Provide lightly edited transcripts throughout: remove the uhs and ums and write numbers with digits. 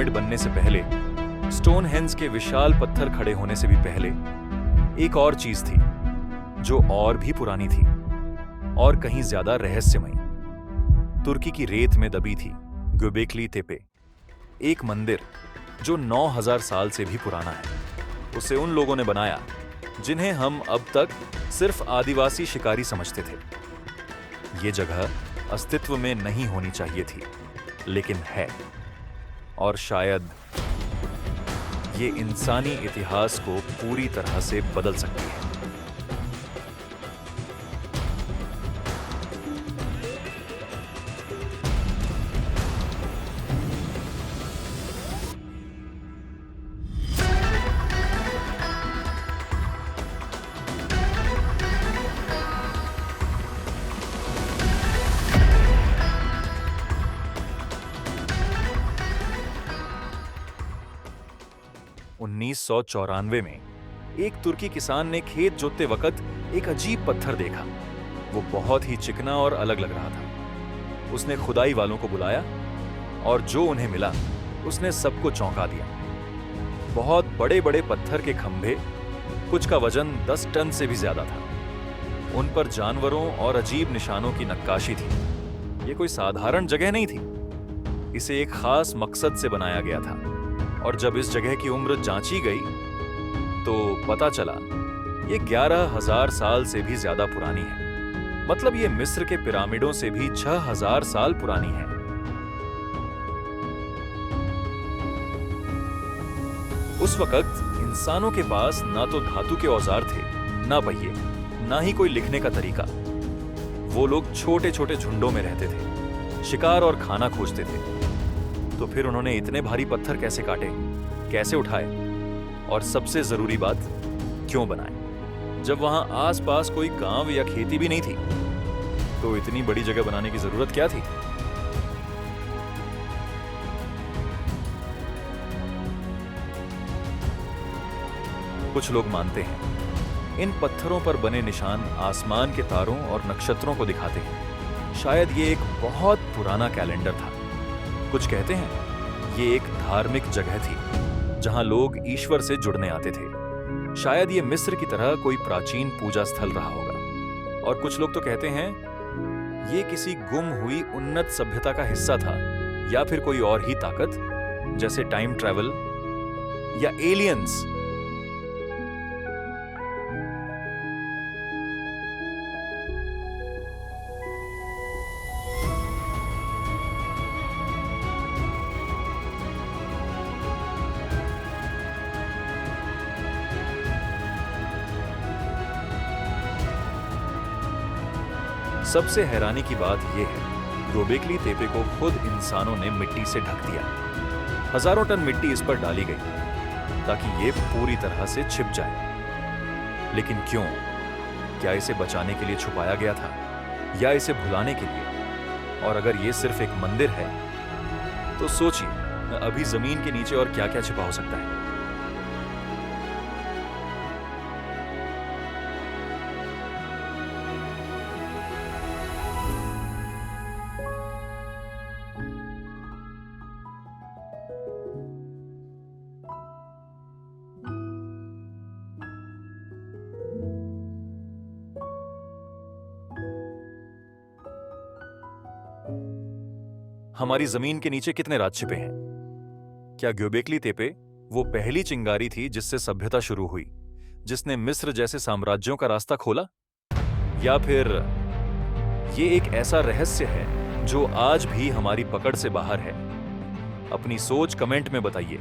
Pyramid बनने से पहले, स्टोनहेंज के विशाल पत्थर खड़े होने से भी पहले एक और चीज थी जो और भी पुरानी थी और कहीं ज्यादा रहस्यमयी। तुर्की की रेत में दबी थी göbekli tepe, एक मंदिर जो 9000 साल से भी पुराना है। उसे उन लोगों ने बनाया जिन्हें हम अब तक सिर्फ आदिवासी शिकारी समझते थे। ये जगह अस्तित्व में नहीं होनी चाहिए थी, लेकिन है, और शायद ये इंसानी इतिहास को पूरी तरह से बदल सकती है। में एक तुर्की किसान ने खेत जोतते वक्त एक अजीब पत्थर देखा। वो बहुत ही चिकना और अलग लग रहा था। उसने खुदाई वालों को बुलाया और जो उन्हें मिला उसने सबको चौंका दिया। बहुत बड़े बड़े पत्थर के खंभे, कुछ का वजन 10 टन से भी ज्यादा था। उन पर जानवरों और अजीब निशानों की नक्काशी थी। ये कोई साधारण जगह नहीं थी, इसे एक खास मकसद से बनाया गया था। और जब इस जगह की उम्र जांची गई तो पता चला ये 11,000 साल से भी ज्यादा पुरानी है। मतलब ये मिस्र के पिरामिडों से भी 6,000 साल पुरानी है। उस वक्त इंसानों के पास ना तो धातु के औजार थे, ना पहिए, ना ही कोई लिखने का तरीका। वो लोग छोटे छोटे झुंडों में रहते थे, शिकार और खाना खोजते थे। तो फिर उन्होंने इतने भारी पत्थर कैसे काटे, कैसे उठाए, और सबसे जरूरी बात, क्यों बनाए? जब वहां आसपास कोई गांव या खेती भी नहीं थी, तो इतनी बड़ी जगह बनाने की जरूरत क्या थी? कुछ लोग मानते हैं इन पत्थरों पर बने निशान आसमान के तारों और नक्षत्रों को दिखाते हैं। शायद ये एक बहुत पुराना कैलेंडर था। कुछ कहते हैं ये एक धार्मिक जगह थी जहां लोग ईश्वर से जुड़ने आते थे। शायद ये मिस्र की तरह कोई प्राचीन पूजा स्थल रहा होगा। और कुछ लोग तो कहते हैं ये किसी गुम हुई उन्नत सभ्यता का हिस्सा था, या फिर कोई और ही ताकत, जैसे टाइम ट्रैवल या एलियंस। सबसे हैरानी की बात यह है, göbekli tepe को खुद इंसानों ने मिट्टी से ढक दिया। हजारों टन मिट्टी इस पर डाली गई ताकि ये पूरी तरह से छिप जाए। लेकिन क्यों? क्या इसे बचाने के लिए छुपाया गया था, या इसे भुलाने के लिए? और अगर ये सिर्फ एक मंदिर है, तो सोचिए अभी जमीन के नीचे और क्या क्या छिपा हो सकता है। हमारी जमीन के नीचे कितने राज छिपे हैं? क्या göbekli tepe वो पहली चिंगारी थी जिससे सभ्यता शुरू हुई, जिसने मिस्र जैसे साम्राज्यों का रास्ता खोला? या फिर ये एक ऐसा रहस्य है जो आज भी हमारी पकड़ से बाहर है? अपनी सोच कमेंट में बताइए।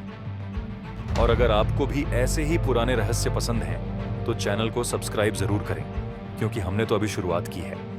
और अगर आपको भी ऐसे ही पुराने रहस्य पसंद हैं, तो चैनल को सब्सक्राइब जरूर करें, क्योंकि हमने तो अभी शुरुआत की है।